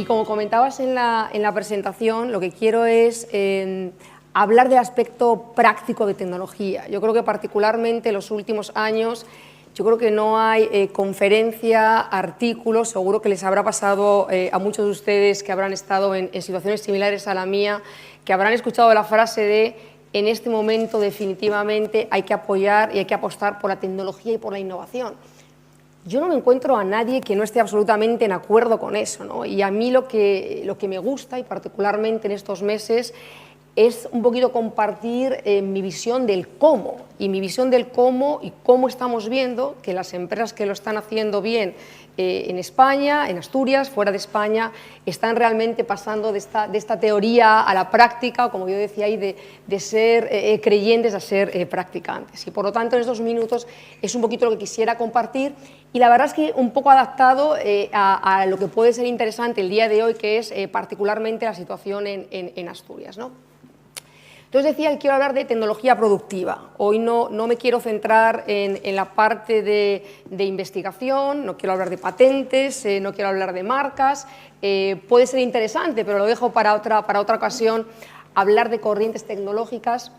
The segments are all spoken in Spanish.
como comentabas en la presentación, lo que quiero es hablar del aspecto práctico de tecnología. Yo creo que particularmente en los últimos años, yo creo que no hay conferencia, artículo, seguro que les habrá pasado a muchos de ustedes que habrán estado en situaciones similares a la mía, que habrán escuchado la frase de en este momento definitivamente hay que apoyar y hay que apostar por la tecnología y por la innovación. Yo no me encuentro a nadie que no esté absolutamente en acuerdo con eso, ¿no? Y a mí lo que me gusta, y particularmente en estos meses, es un poquito compartir mi visión del cómo, y mi visión del cómo y cómo estamos viendo que las empresas que lo están haciendo bien en España, en Asturias, fuera de España, están realmente pasando de esta teoría a la práctica, o como yo decía ahí, de ser creyentes a ser practicantes. Y por lo tanto, en estos minutos es un poquito lo que quisiera compartir, y la verdad es que un poco adaptado a lo que puede ser interesante el día de hoy, que es particularmente la situación en Asturias, ¿no? Entonces decía que quiero hablar de tecnología productiva. Hoy no me quiero centrar en la parte de investigación, no quiero hablar de patentes, no quiero hablar de marcas. Puede ser interesante, pero lo dejo para otra ocasión, hablar de corrientes tecnológicas.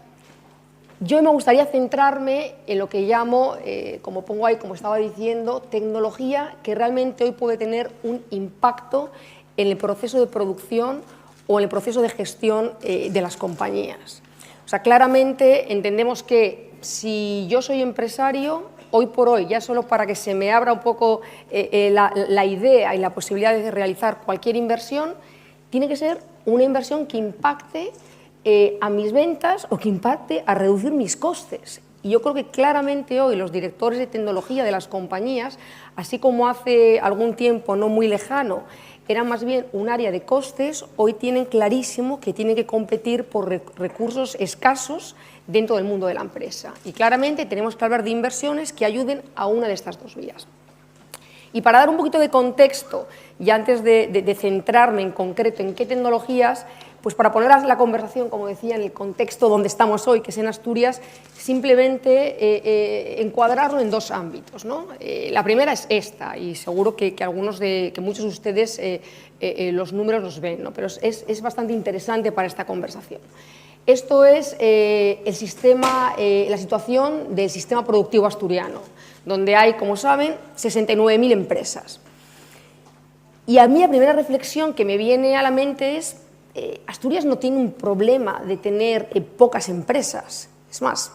Yo me gustaría centrarme en lo que llamo, como pongo ahí, como estaba diciendo, tecnología que realmente hoy puede tener un impacto en el proceso de producción o en el proceso de gestión de las compañías. O sea, claramente entendemos que si yo soy empresario, hoy por hoy, ya solo para que se me abra un poco la idea y la posibilidad de realizar cualquier inversión, tiene que ser una inversión que impacte a mis ventas o que impacte a reducir mis costes. Y yo creo que claramente hoy los directores de tecnología de las compañías, así como hace algún tiempo no muy lejano, era más bien un área de costes, hoy tienen clarísimo que tienen que competir por recursos escasos dentro del mundo de la empresa. Y claramente tenemos que hablar de inversiones que ayuden a una de estas dos vías. Y para dar un poquito de contexto, y antes de centrarme en concreto en qué tecnologías, pues para poner la conversación, como decía, en el contexto donde estamos hoy, que es en Asturias, simplemente encuadrarlo en dos ámbitos, ¿no? La primera es esta, y seguro que muchos de ustedes los números los ven, ¿no? Pero es bastante interesante para esta conversación. Esto es la situación del sistema productivo asturiano, donde hay, como saben, 69.000 empresas. Y a mí la primera reflexión que me viene a la mente es Asturias no tiene un problema de tener pocas empresas, es más,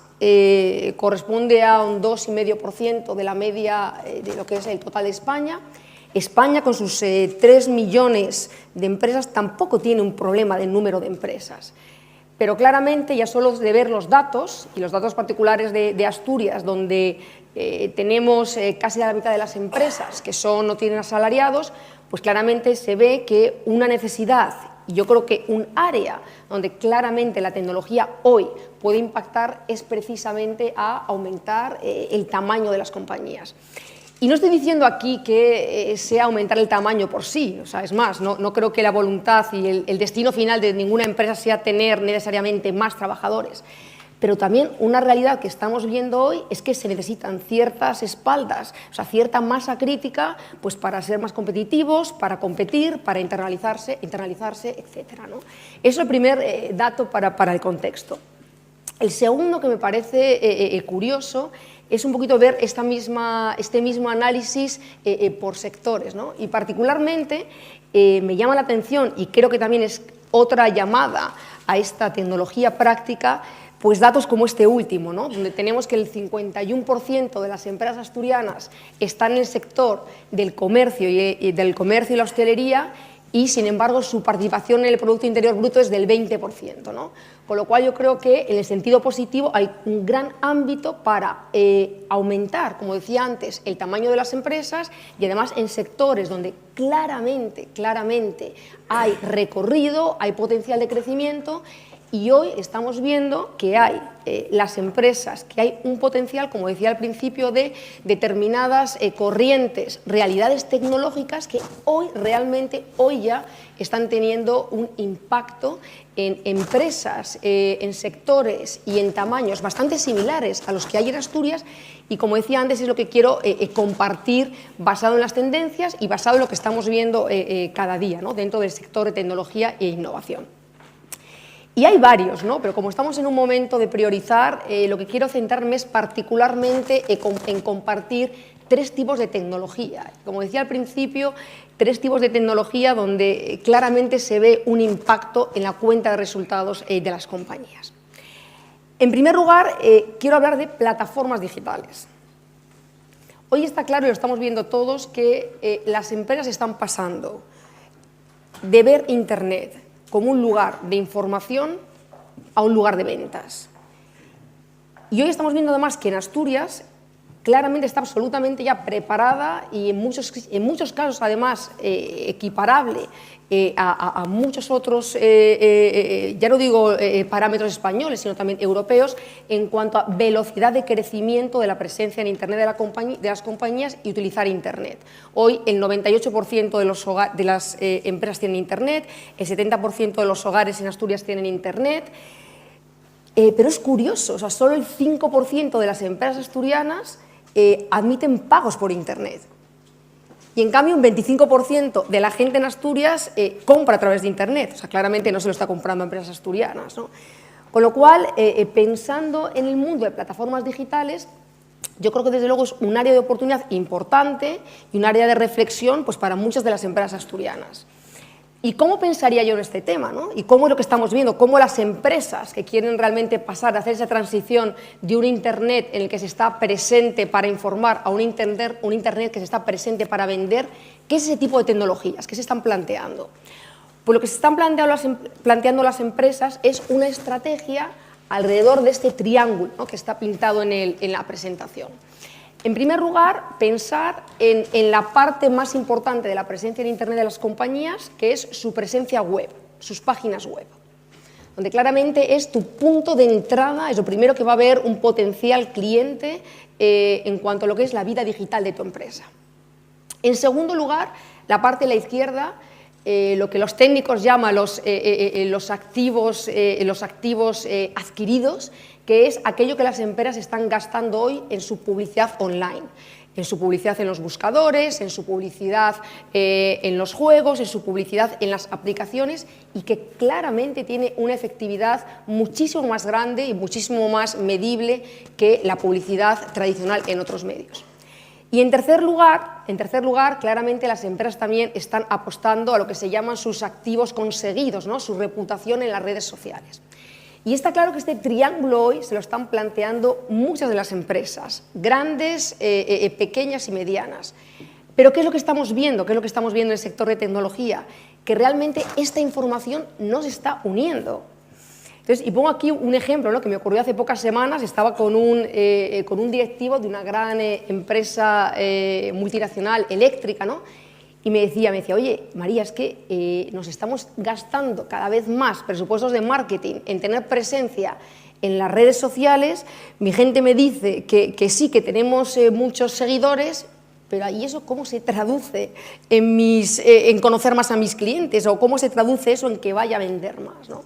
corresponde a un 2,5% de la media de lo que es el total de España. España, con sus 3 millones de empresas, tampoco tiene un problema de número de empresas. Pero claramente, ya solo de ver los datos, y los datos particulares de Asturias, donde tenemos casi la mitad de las empresas que no tienen asalariados, pues claramente se ve que una necesidad, y yo creo que un área donde claramente la tecnología hoy puede impactar es precisamente a aumentar el tamaño de las compañías. Y no estoy diciendo aquí que sea aumentar el tamaño por sí, o sea, es más, no creo que la voluntad y el destino final de ninguna empresa sea tener necesariamente más trabajadores. Pero también una realidad que estamos viendo hoy es que se necesitan ciertas espaldas, o sea, cierta masa crítica, pues para ser más competitivos, para competir, para internalizarse, etcétera, ¿no? Eso es el primer dato para el contexto. El segundo, que me parece curioso, es un poquito ver este mismo análisis por sectores, ¿no? Y particularmente me llama la atención, y creo que también es otra llamada a esta tecnología práctica, pues datos como este último, ¿no? Donde tenemos que el 51% de las empresas asturianas están en el sector del comercio y la hostelería, y sin embargo su participación en el Producto Interior Bruto es del 20%, ¿no? Con lo cual yo creo que en el sentido positivo hay un gran ámbito para aumentar, como decía antes, el tamaño de las empresas, y además en sectores donde claramente hay recorrido, hay potencial de crecimiento, Y hoy estamos viendo que hay las empresas, que hay un potencial, como decía al principio, de determinadas corrientes, realidades tecnológicas que hoy realmente, hoy ya están teniendo un impacto en empresas, en sectores y en tamaños bastante similares a los que hay en Asturias, y como decía antes, es lo que quiero compartir basado en las tendencias y basado en lo que estamos viendo cada día, ¿no?, dentro del sector de tecnología e innovación. Y hay varios, ¿no?, pero como estamos en un momento de priorizar, lo que quiero centrarme es particularmente en compartir 3 tipos de tecnología. Como decía al principio, 3 tipos de tecnología donde claramente se ve un impacto en la cuenta de resultados de las compañías. En primer lugar, quiero hablar de plataformas digitales. Hoy está claro, y lo estamos viendo todos, que las empresas están pasando de ver Internet como un lugar de información a un lugar de ventas. Y hoy estamos viendo además que en Asturias claramente está absolutamente ya preparada y en muchos casos además equiparable a muchos otros, ya no digo parámetros españoles, sino también europeos, en cuanto a velocidad de crecimiento de la presencia en Internet de las compañías y utilizar Internet. Hoy el 98% de las empresas tienen Internet, el 70% de los hogares en Asturias tienen Internet, pero es curioso, o sea, solo el 5% de las empresas asturianas admiten pagos por Internet. Y en cambio un 25% de la gente en Asturias compra a través de Internet, o sea, claramente no se lo está comprando a empresas asturianas, ¿no? Con lo cual, pensando en el mundo de plataformas digitales, yo creo que desde luego es un área de oportunidad importante y un área de reflexión, pues, para muchas de las empresas asturianas. ¿Y cómo pensaría yo en este tema, ¿no? Y cómo es lo que estamos viendo, cómo las empresas que quieren realmente pasar a hacer esa transición de un Internet en el que se está presente para informar a un Internet que se está presente para vender, ¿qué es ese tipo de tecnologías? ¿Qué se están planteando? Pues lo que se están planteando las empresas es una estrategia alrededor de este triángulo, ¿no?, que está pintado en la presentación. En primer lugar, pensar en la parte más importante de la presencia en Internet de las compañías, que es su presencia web, sus páginas web, donde claramente es tu punto de entrada, es lo primero que va a ver un potencial cliente en cuanto a lo que es la vida digital de tu empresa. En segundo lugar, la parte de la izquierda, lo que los técnicos llaman los activos adquiridos, que es aquello que las empresas están gastando hoy en su publicidad online, en su publicidad en los buscadores, en su publicidad en los juegos, en su publicidad en las aplicaciones, y que claramente tiene una efectividad muchísimo más grande y muchísimo más medible que la publicidad tradicional en otros medios. Y en tercer lugar, claramente las empresas también están apostando a lo que se llaman sus activos conseguidos, ¿no?, su reputación en las redes sociales. Y está claro que este triángulo hoy se lo están planteando muchas de las empresas, grandes, pequeñas y medianas. Pero ¿qué es lo que estamos viendo? ¿Qué es lo que estamos viendo en el sector de tecnología? Que realmente esta información no se está uniendo. Entonces, y pongo aquí un ejemplo, ¿no?, que me ocurrió hace pocas semanas. Estaba con un directivo de una gran empresa multinacional eléctrica, ¿no?, y me decía, oye, María, es que nos estamos gastando cada vez más presupuestos de marketing en tener presencia en las redes sociales. Mi gente me dice que sí, que tenemos muchos seguidores, pero ¿y eso cómo se traduce en conocer más a mis clientes? ¿O cómo se traduce eso en que vaya a vender más, ¿no?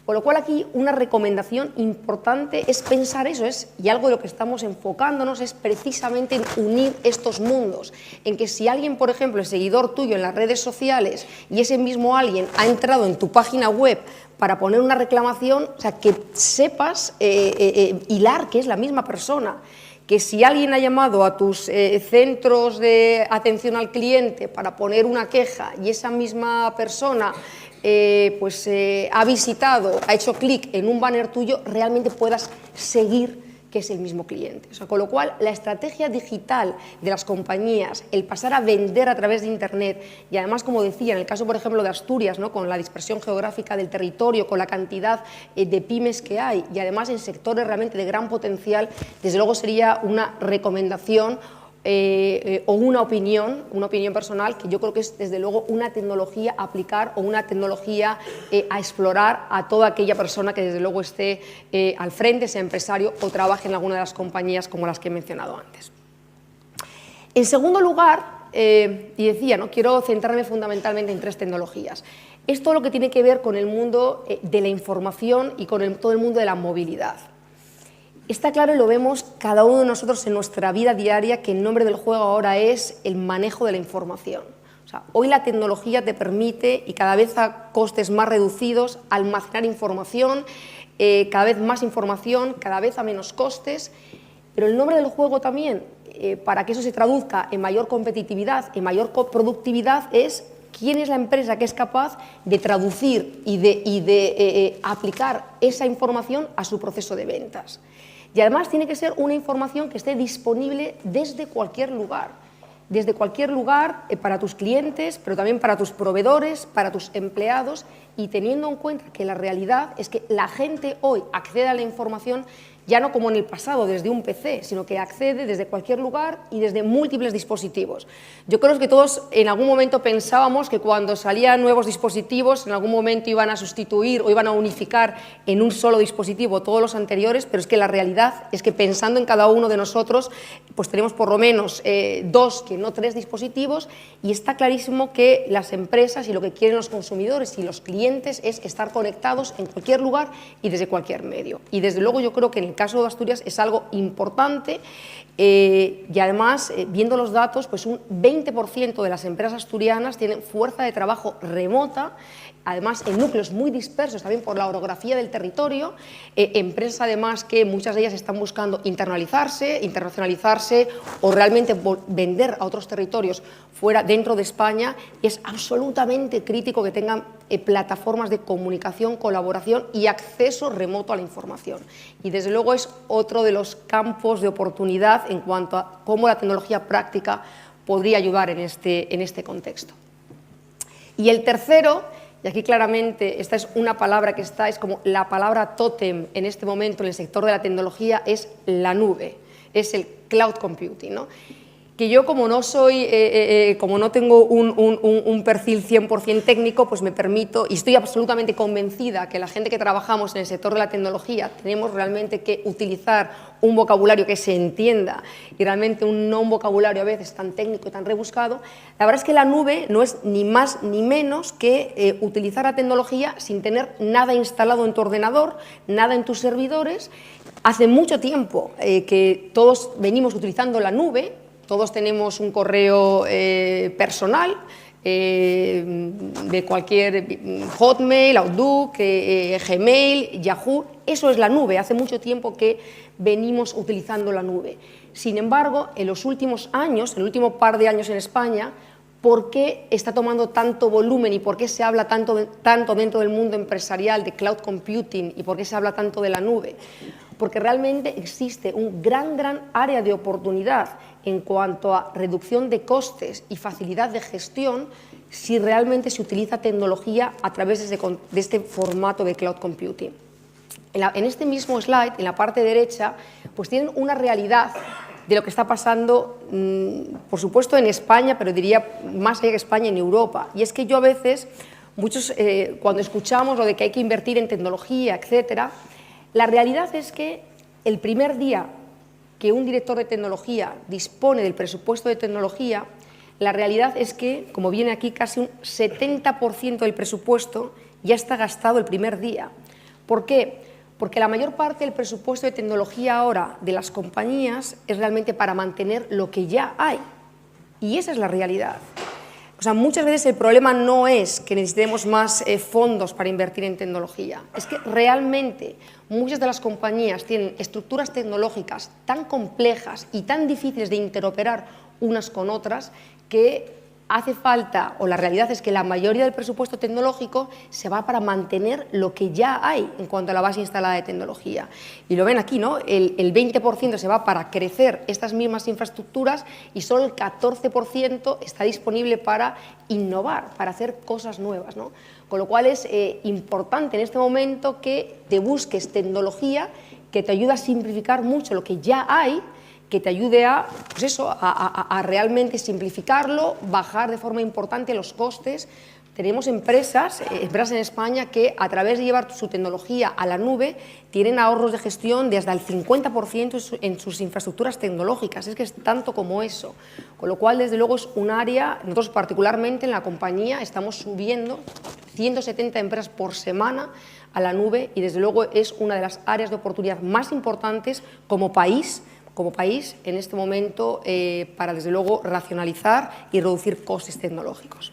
Con lo cual aquí una recomendación importante es pensar eso, y algo de lo que estamos enfocándonos es precisamente en unir estos mundos, en que si alguien, por ejemplo, es seguidor tuyo en las redes sociales y ese mismo alguien ha entrado en tu página web para poner una reclamación, o sea, que sepas hilar que es la misma persona. Que si alguien ha llamado a tus centros de atención al cliente para poner una queja y esa misma persona ha visitado, ha hecho clic en un banner tuyo, realmente puedas seguir que es el mismo cliente. O sea, con lo cual, la estrategia digital de las compañías, el pasar a vender a través de Internet, y además, como decía, en el caso, por ejemplo, de Asturias, ¿no?, con la dispersión geográfica del territorio, con la cantidad de pymes que hay, y además en sectores realmente de gran potencial, desde luego sería una recomendación o una opinión personal, que yo creo que es desde luego una tecnología a aplicar o una tecnología a explorar a toda aquella persona que desde luego esté al frente, sea empresario o trabaje en alguna de las compañías como las que he mencionado antes. En segundo lugar, y decía, ¿no?, quiero centrarme fundamentalmente en 3 tecnologías. Es todo lo que tiene que ver con el mundo de la información y con todo el mundo de la movilidad. Está claro y lo vemos cada uno de nosotros en nuestra vida diaria que el nombre del juego ahora es el manejo de la información. O sea, hoy la tecnología te permite, y cada vez a costes más reducidos, almacenar información, cada vez más información, cada vez a menos costes, pero el nombre del juego también, para que eso se traduzca en mayor competitividad, en mayor productividad, es quién es la empresa que es capaz de traducir y de aplicar esa información a su proceso de ventas. Y además tiene que ser una información que esté disponible desde cualquier lugar para tus clientes, pero también para tus proveedores, para tus empleados, y teniendo en cuenta que la realidad es que la gente hoy accede a la información ya no como en el pasado, desde un PC, sino que accede desde cualquier lugar y desde múltiples dispositivos. Yo creo que todos en algún momento pensábamos que cuando salían nuevos dispositivos, en algún momento iban a sustituir o iban a unificar en un solo dispositivo todos los anteriores, pero es que la realidad es que pensando en cada uno de nosotros, pues tenemos por lo menos 2, que no 3 dispositivos, y está clarísimo que las empresas y lo que quieren los consumidores y los clientes es estar conectados en cualquier lugar y desde cualquier medio. Y desde luego yo creo que en el caso de Asturias es algo importante, y además, viendo los datos, pues un 20% de las empresas asturianas tienen fuerza de trabajo remota, además en núcleos muy dispersos también por la orografía del territorio, empresas además que muchas de ellas están buscando internacionalizarse o realmente vender a otros territorios dentro de España. Es absolutamente crítico que tengan plataformas de comunicación, colaboración y acceso remoto a la información. Y desde luego es otro de los campos de oportunidad en cuanto a cómo la tecnología práctica podría ayudar en este contexto. Y el tercero, y aquí claramente esta es una palabra que es como la palabra tótem en este momento en el sector de la tecnología, es la nube, es el cloud computing, ¿no? Que yo, como no tengo un perfil 100% técnico, pues me permito, y estoy absolutamente convencida que la gente que trabajamos en el sector de la tecnología tenemos realmente que utilizar un vocabulario que se entienda y realmente no un vocabulario a veces tan técnico y tan rebuscado. La verdad es que la nube no es ni más ni menos que utilizar la tecnología sin tener nada instalado en tu ordenador, nada en tus servidores. Hace mucho tiempo que todos venimos utilizando la nube. Todos tenemos un correo personal de cualquier Hotmail, Outlook, Gmail, Yahoo. Eso es la nube. Hace mucho tiempo que venimos utilizando la nube. Sin embargo, en los últimos años, en el último par de años en España, ¿por qué está tomando tanto volumen y por qué se habla tanto dentro del mundo empresarial de cloud computing y por qué se habla tanto de la nube? Porque realmente existe un gran área de oportunidad en cuanto a reducción de costes y facilidad de gestión si realmente se utiliza tecnología a través de este formato de cloud computing. En este mismo slide, en la parte derecha, pues tienen una realidad de lo que está pasando, por supuesto en España, pero diría más allá que España, en Europa. Y es que yo a veces, cuando escuchamos lo de que hay que invertir en tecnología, etcétera, la realidad es que el primer día que un director de tecnología dispone del presupuesto de tecnología, la realidad es que, como viene aquí, casi un 70% del presupuesto ya está gastado el primer día. ¿Por qué? Porque la mayor parte del presupuesto de tecnología ahora de las compañías es realmente para mantener lo que ya hay. Y esa es la realidad. O sea, muchas veces el problema no es que necesitemos más fondos para invertir en tecnología, es que realmente muchas de las compañías tienen estructuras tecnológicas tan complejas y tan difíciles de interoperar unas con otras que hace falta, o la realidad es que la mayoría del presupuesto tecnológico se va para mantener lo que ya hay en cuanto a la base instalada de tecnología. Y lo ven aquí, ¿no? El 20% se va para crecer estas mismas infraestructuras y solo el 14% está disponible para innovar, para hacer cosas nuevas, ¿no? Con lo cual es importante en este momento que te busques tecnología que te ayude a simplificar mucho lo que ya hay, que te ayude a, pues eso, a realmente simplificarlo, bajar de forma importante los costes. Tenemos empresas en España que a través de llevar su tecnología a la nube tienen ahorros de gestión de hasta el 50% en sus infraestructuras tecnológicas. Es que es tanto como eso. Con lo cual, desde luego, es un área, nosotros particularmente en la compañía estamos subiendo 170 empresas por semana a la nube y desde luego es una de las áreas de oportunidad más importantes como país en este momento para desde luego racionalizar y reducir costes tecnológicos.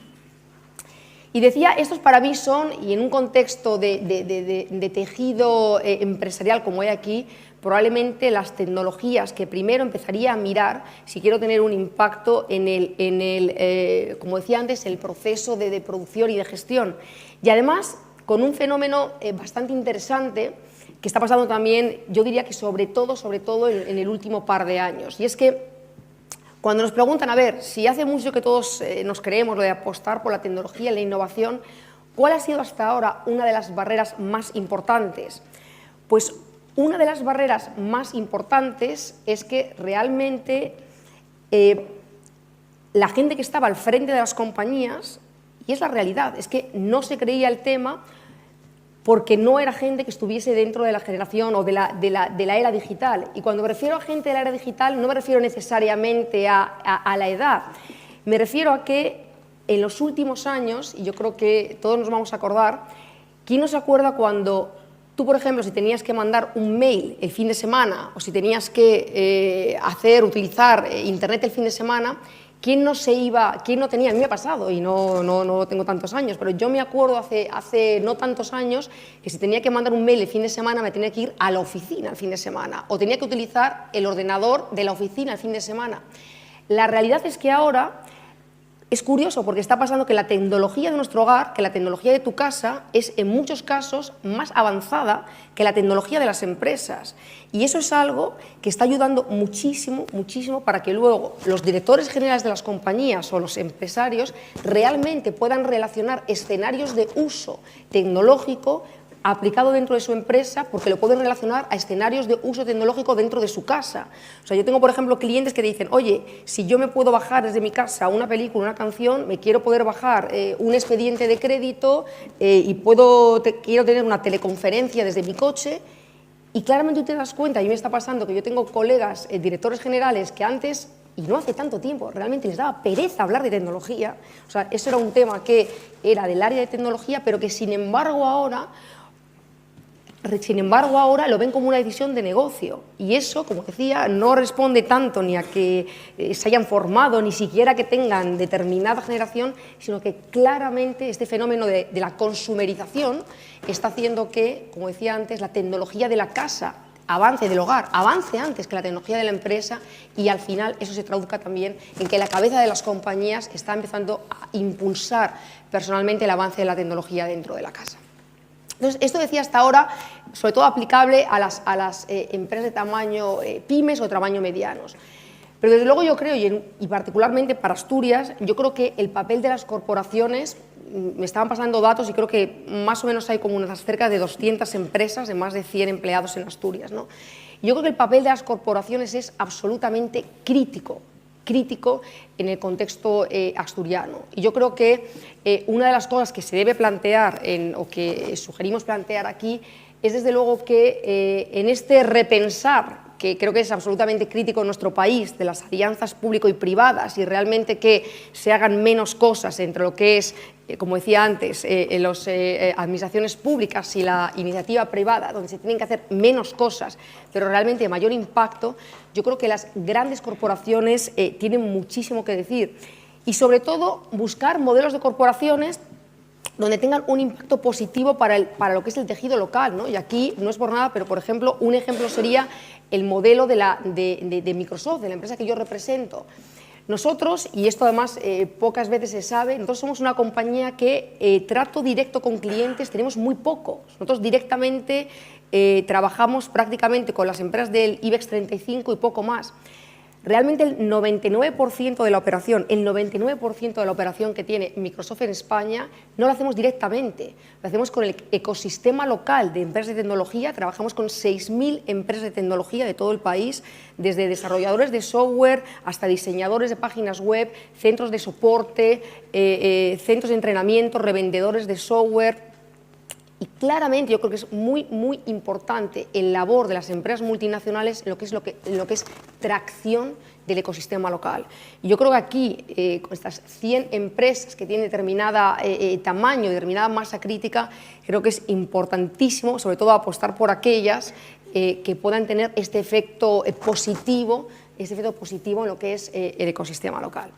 Y decía, estos para mí son, y en un contexto de tejido empresarial como hay aquí, probablemente las tecnologías que primero empezaría a mirar si quiero tener un impacto como decía antes, el proceso de producción y de gestión. Y además, con un fenómeno bastante interesante que está pasando también, yo diría que sobre todo en el último par de años. Y es que cuando nos preguntan, a ver, si hace mucho que todos nos creemos lo de apostar por la tecnología y la innovación, ¿cuál ha sido hasta ahora una de las barreras más importantes? Pues una de las barreras más importantes es que realmente la gente que estaba al frente de las compañías, y es la realidad, es que no se creía el tema porque no era gente que estuviese dentro de la generación o de la era digital. Y cuando me refiero a gente de la era digital no me refiero necesariamente a la edad, me refiero a que en los últimos años, y yo creo que todos nos vamos a acordar, ¿quién no se acuerda cuando tú, por ejemplo, si tenías que mandar un mail el fin de semana o si tenías que utilizar Internet el fin de semana, ¿quién no tenía? A mí me ha pasado y no tengo tantos años, pero yo me acuerdo hace no tantos años que si tenía que mandar un mail el fin de semana me tenía que ir a la oficina el fin de semana o tenía que utilizar el ordenador de la oficina el fin de semana. La realidad es que ahora es curioso porque está pasando que la tecnología de nuestro hogar, que la tecnología de tu casa es en muchos casos más avanzada que la tecnología de las empresas. Y eso es algo que está ayudando muchísimo para que luego los directores generales de las compañías o los empresarios realmente puedan relacionar escenarios de uso tecnológico aplicado dentro de su empresa porque lo pueden relacionar a escenarios de uso tecnológico dentro de su casa. O sea, yo tengo, por ejemplo, clientes que dicen, oye, si yo me puedo bajar desde mi casa una película, una canción, me quiero poder bajar un expediente de crédito y quiero tener una teleconferencia desde mi coche. Y claramente tú te das cuenta, y me está pasando que yo tengo colegas, directores generales, que antes, y no hace tanto tiempo, realmente les daba pereza hablar de tecnología. O sea, eso era un tema que era del área de tecnología, pero que sin embargo ahora lo ven como una decisión de negocio y eso, como decía, no responde tanto ni a que se hayan formado, ni siquiera que tengan determinada generación, sino que claramente este fenómeno de la consumerización está haciendo que, como decía antes, la tecnología de la casa avance, del hogar, avance antes que la tecnología de la empresa y al final eso se traduzca también en que la cabeza de las compañías está empezando a impulsar personalmente el avance de la tecnología dentro de la casa. Entonces, esto decía hasta ahora, sobre todo aplicable a las empresas de tamaño pymes o tamaño medianos. Pero desde luego yo creo, y particularmente para Asturias, yo creo que el papel de las corporaciones, me estaban pasando datos y creo que más o menos hay como unas cerca de 200 empresas de más de 100 empleados en Asturias, ¿no? Yo creo que el papel de las corporaciones es absolutamente crítico en el contexto asturiano. Y yo creo que una de las cosas que se debe plantear o que sugerimos plantear aquí es desde luego que en este repensar, que creo que es absolutamente crítico en nuestro país, de las alianzas público y privadas y realmente que se hagan menos cosas entre lo que es, como decía antes, las administraciones públicas y la iniciativa privada, donde se tienen que hacer menos cosas, pero realmente de mayor impacto, yo creo que las grandes corporaciones tienen muchísimo que decir y sobre todo buscar modelos de corporaciones donde tengan un impacto positivo para lo que es el tejido local, ¿no? Y aquí no es por nada, pero por ejemplo, un ejemplo sería el modelo de Microsoft, de la empresa que yo represento. Nosotros, y esto además pocas veces se sabe, nosotros somos una compañía que trato directo con clientes tenemos muy poco. Nosotros directamente trabajamos prácticamente con las empresas del IBEX 35 y poco más. Realmente el 99% de la operación, el 99% de la operación que tiene Microsoft en España no lo hacemos directamente, lo hacemos con el ecosistema local de empresas de tecnología. Trabajamos con 6.000 empresas de tecnología de todo el país, desde desarrolladores de software hasta diseñadores de páginas web, centros de soporte, centros de entrenamiento, revendedores de software. Y claramente yo creo que es muy importante el labor de las empresas multinacionales en lo que es tracción del ecosistema local. Y yo creo que aquí, con estas 100 empresas que tienen determinada tamaño y determinada masa crítica, creo que es importantísimo, sobre todo, apostar por aquellas que puedan tener este efecto positivo en lo que es el ecosistema local.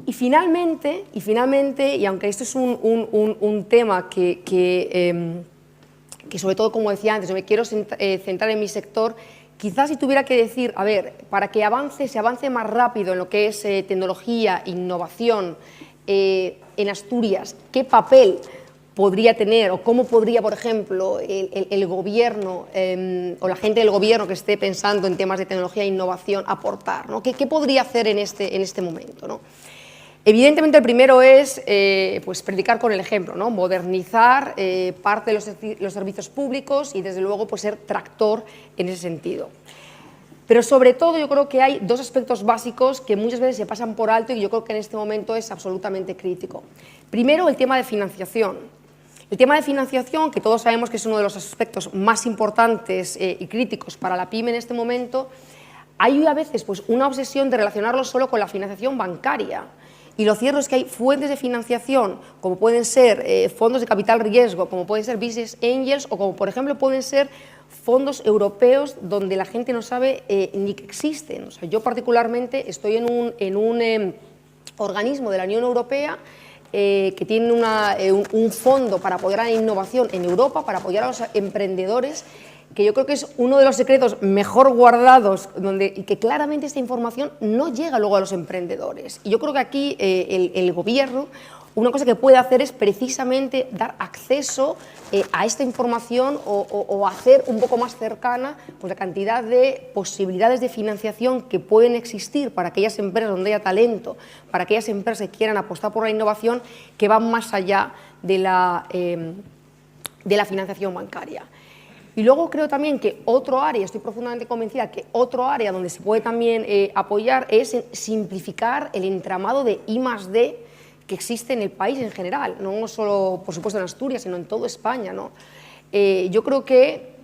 Y finalmente, y aunque esto es un tema que sobre todo, como decía antes, yo me quiero centrar en mi sector, quizás si tuviera que decir, a ver, para que se avance más rápido en lo que es tecnología, innovación, en Asturias, ¿qué papel podría tener o cómo podría, por ejemplo, el gobierno o la gente del gobierno que esté pensando en temas de tecnología e innovación aportar, ¿no? ¿Qué podría hacer en este momento, ¿no? Evidentemente, el primero es pues predicar con el ejemplo, ¿no? Modernizar parte de los servicios públicos y, desde luego, pues ser tractor en ese sentido. Pero, sobre todo, yo creo que hay dos aspectos básicos que muchas veces se pasan por alto y yo creo que en este momento es absolutamente crítico. Primero, el tema de financiación. El tema de financiación, que todos sabemos que es uno de los aspectos más importantes y críticos para la PYME en este momento, hay a veces pues una obsesión de relacionarlo solo con la financiación bancaria. Y lo cierto es que hay fuentes de financiación, como pueden ser fondos de capital riesgo, como pueden ser business angels o como, por ejemplo, pueden ser fondos europeos donde la gente no sabe ni que existen. O sea, yo particularmente estoy en un organismo de la Unión Europea que tiene un fondo para apoyar a la innovación en Europa, para apoyar a los emprendedores, que yo creo que es uno de los secretos mejor guardados y que claramente esta información no llega luego a los emprendedores. Y yo creo que aquí el gobierno, una cosa que puede hacer es precisamente dar acceso a esta información o hacer un poco más cercana pues, la cantidad de posibilidades de financiación que pueden existir para aquellas empresas donde haya talento, para aquellas empresas que quieran apostar por la innovación, que van más allá de la financiación bancaria. Y luego creo también que otro área, estoy profundamente convencida que otro área donde se puede también apoyar es simplificar el entramado de I+D que existe en el país en general, no solo, por supuesto, en Asturias, sino en toda España, ¿no? Yo creo que,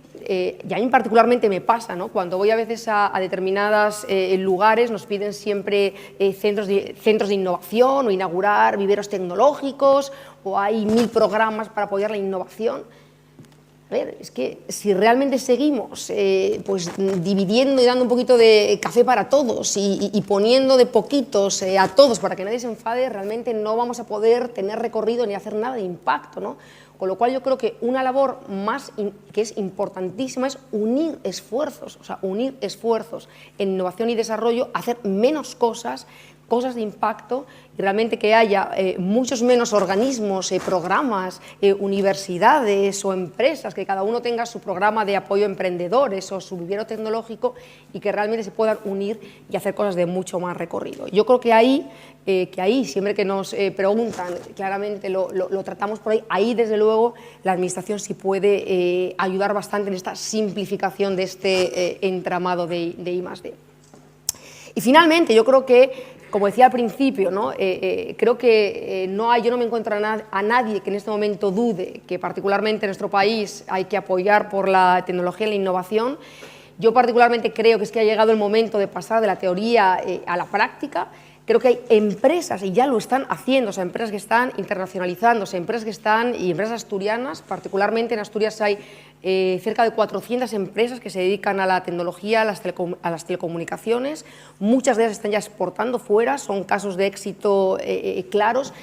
y a mí particularmente me pasa, ¿no? Cuando voy a veces a determinados lugares, nos piden siempre centros de innovación o inaugurar viveros tecnológicos, o hay 1000 programas para apoyar la innovación. A ver, es que si realmente seguimos pues dividiendo y dando un poquito de café para todos y poniendo de poquitos a todos para que nadie se enfade, realmente no vamos a poder tener recorrido ni hacer nada de impacto, ¿no? Con lo cual yo creo que una labor que es importantísima es unir esfuerzos, o sea, unir esfuerzos en innovación y desarrollo, hacer menos cosas de impacto y realmente que haya muchos menos organismos, programas, universidades o empresas, que cada uno tenga su programa de apoyo a emprendedores o su vivero tecnológico y que realmente se puedan unir y hacer cosas de mucho más recorrido. Yo creo que ahí, siempre que nos preguntan, claramente lo tratamos por ahí desde luego la Administración sí puede ayudar bastante en esta simplificación de este entramado de I+D. Y finalmente, yo creo que, como decía al principio, ¿no? Creo que yo no me encuentro a nadie que en este momento dude que particularmente en nuestro país hay que apoyar por la tecnología y la innovación. Yo particularmente creo que es que ha llegado el momento de pasar de la teoría a la práctica. Creo que hay empresas, y ya lo están haciendo, o sea, empresas que están internacionalizándose, y empresas asturianas, particularmente en Asturias hay cerca de 400 empresas que se dedican a la tecnología, a las telecomunicaciones, muchas de ellas están ya exportando fuera, son casos de éxito claros.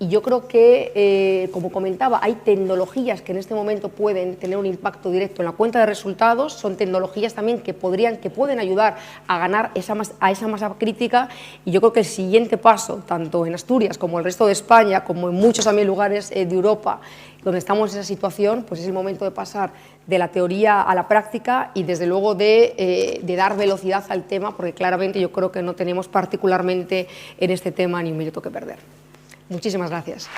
Y yo creo que, como comentaba, hay tecnologías que en este momento pueden tener un impacto directo en la cuenta de resultados, son tecnologías también que pueden ayudar a ganar a esa masa crítica, y yo creo que el siguiente paso, tanto en Asturias como en el resto de España, como en muchos también lugares de Europa, donde estamos en esa situación, pues es el momento de pasar de la teoría a la práctica y desde luego de dar velocidad al tema, porque claramente yo creo que no tenemos particularmente en este tema ni un minuto que perder. Muchísimas gracias.